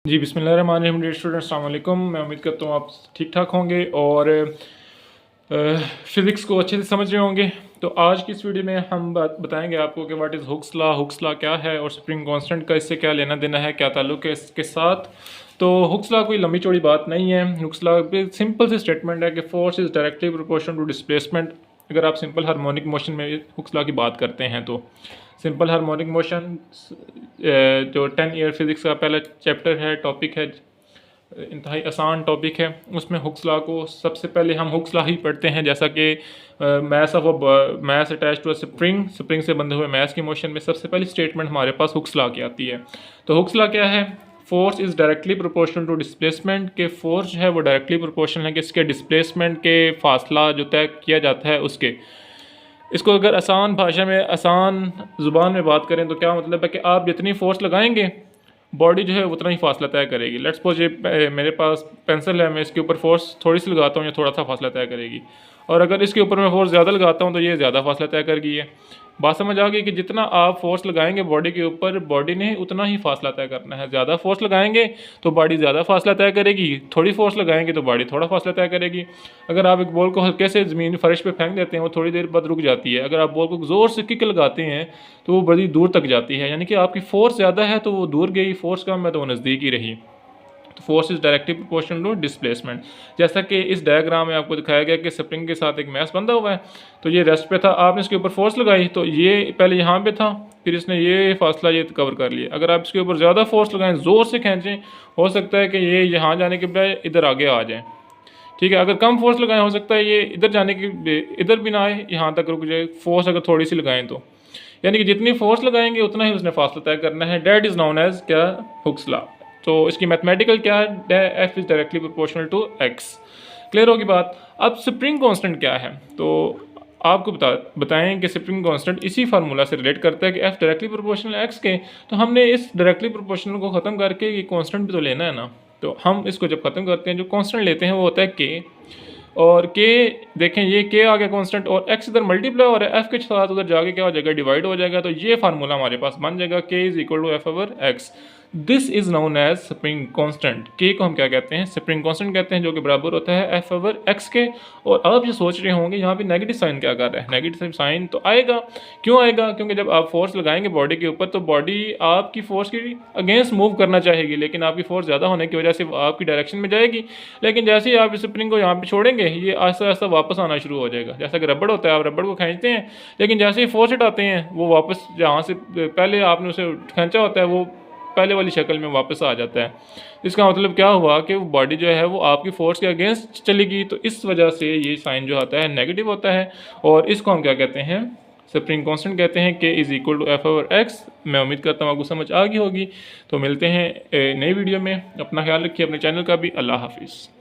जी बिस्मिल्लाहिर्रहमानिर्रहीम dear students, अस्सलाम वालेकुम। मैं उम्मीद करता हूँ आप ठीक ठाक होंगे और फ़िज़िक्स को अच्छे से समझ रहे होंगे। तो आज की इस वीडियो में हम बताएंगे आपको कि व्हाट इज़ हुक्स लॉ क्या है और स्प्रिंग कांस्टेंट का इससे क्या लेना देना है, क्या ताल्लुक़ है इसके साथ। तो हुक्स लॉ कोई लंबी चौड़ी बात नहीं है। हुक्स लॉ सिंपल सी स्टेटमेंट है कि force is directly proportional to displacement. अगर आप सिंपल हार्मोनिक मोशन में हुक्स लॉ की बात करते हैं तो सिंपल हार्मोनिक मोशन जो 10 ईयर फिज़िक्स का पहला चैप्टर है, टॉपिक है, इंतहाई आसान टॉपिक है। उसमें हुक्स लॉ को सबसे पहले हम हुक्स लॉ ही पढ़ते हैं, जैसा कि mass attach to a spring से बंधे हुए मैस की मोशन में सबसे पहली स्टेटमेंट हमारे पास हुक्स लॉ की आती है। तो हुक्स लॉ क्या है? Force is directly proportional to displacement. के फोर्स जो है वो डायरेक्टली प्रोपोर्शनल है कि इसके डिस्प्लेसमेंट के फासला जो तय किया जाता है उसके। इसको अगर आसान भाषा में, आसान ज़ुबान में बात करें तो क्या मतलब है कि आप जितनी फोर्स लगाएंगे बॉडी जो है उतना ही फासला तय करेगी। लेट्स सपोज ये मेरे पास पेंसिल है, मैं इसके ऊपर फोर्स थोड़ी सी लगाता हूँ, ये थोड़ा सा फासला तय करेगी। और अगर इसके ऊपर मैं फोर्स ज़्यादा लगाता हूँ तो ये ज़्यादा फासला तय कर गई है। बात समझ आ गई कि जितना आप फोर्स लगाएंगे बॉडी के ऊपर, बॉडी ने उतना ही फासला तय करना है। ज़्यादा फोर्स लगाएंगे तो बॉडी ज़्यादा फासला तय करेगी, थोड़ी फोर्स लगाएंगे तो बॉडी थोड़ा फासला तय करेगी। अगर आप एक बॉल को हल्के से ज़मीन फर्श पे फेंक देते हैं, वो थोड़ी देर बाद रुक जाती है। अगर आप बॉल को ज़ोर से किक लगाते हैं तो वो बड़ी दूर तक जाती है। यानी कि आपकी फोर्स ज़्यादा है तो वो दूर गई, फोर्स कम है तो वो नज़दीक ही रही। तो force is directly proportional to displacement. जैसा कि इस डायग्राम में आपको दिखाया गया कि स्प्रिंग के साथ एक मैस बंधा हुआ है, तो ये रेस्ट पे था, आपने इसके ऊपर फोर्स लगाई तो ये पहले यहाँ पे था, फिर इसने ये फासला ये कवर कर लिया। अगर आप इसके ऊपर ज़्यादा फोर्स लगाएं, ज़ोर से खींचें, हो सकता है कि ये यहाँ जाने के बजाय इधर आगे आ जाए। ठीक है, अगर कम फोर्स लगाएं हो सकता है ये इधर जाने की, इधर भी ना आए, यहाँ तक रुक जाए। फोर्स अगर थोड़ी सी लगाएं तो यानी कि जितनी फोर्स लगाएंगे उतना ही उसने फासला तय करना है। डेट इज़ नोन एज क्या? Hooke's law. तो इसकी मैथमेटिकल क्या है? F is directly proportional to X. Clear होगी बात। अब स्प्रिंग कांस्टेंट क्या है, तो आपको बताएं कि स्प्रिंग कांस्टेंट इसी फार्मूला से रिलेट करता है कि एफ डायरेक्टली प्रोपोर्शनल एक्स के। तो हमने इस डायरेक्टली प्रोपोर्शनल को ख़त्म करके ये कांस्टेंट भी तो लेना है ना। तो हम इसको जब ख़त्म करते हैं, जो कांस्टेंट लेते हैं वो होता है के। और के देखें, ये के आ गया कांस्टेंट, और एक्स इधर मल्टीप्लाई और एफ के साथ उधर जाके क्या हो जाएगा? डिवाइड हो जाएगा। तो ये फार्मूला हमारे पास बन जाएगा, K is equal to F over X. This is known as spring constant. K को हम क्या कहते हैं? स्प्रिंग कांस्टेंट कहते हैं, जो कि बराबर होता है एफ ओवर एक्स के। और आप ये सोच रहे होंगे यहाँ पे नेगेटिव साइन क्या कर रहा है? नेगेटिव साइन तो आएगा। क्यों आएगा? क्योंकि जब आप फोर्स लगाएंगे बॉडी के ऊपर तो बॉडी आपकी फोर्स की अगेंस्ट मूव करना चाहेगी, लेकिन आपकी फोर्स ज़्यादा होने की वजह से आपकी डायरेक्शन में जाएगी। लेकिन जैसे ही आप इस स्प्रिंग को यहाँ पे छोड़ेंगे, ये आहिस्ता आहिस्ता वापस आना शुरू हो जाएगा। जैसा कि रबड़ होता है, आप रबड़ को खींचते हैं, लेकिन जैसे ही फोर्स हटाते हैं वो वापस जहाँ से पहले आपने उसे खींचा होता है वो पहले वाली शक्ल में वापस आ जाता है। इसका मतलब क्या हुआ कि वो बॉडी जो है वो आपकी फोर्स के अगेंस्ट चलेगी। तो इस वजह से ये साइन जो आता है नेगेटिव होता है, और इसको हम क्या कहते हैं? स्प्रिंग कांस्टेंट कहते हैं। K is equal to F over X. मैं उम्मीद करता हूँ आपको समझ आ गई होगी। तो मिलते हैं नई वीडियो में। अपना ख्याल रखिए, अपने चैनल का भी। अल्लाह हाफिज़।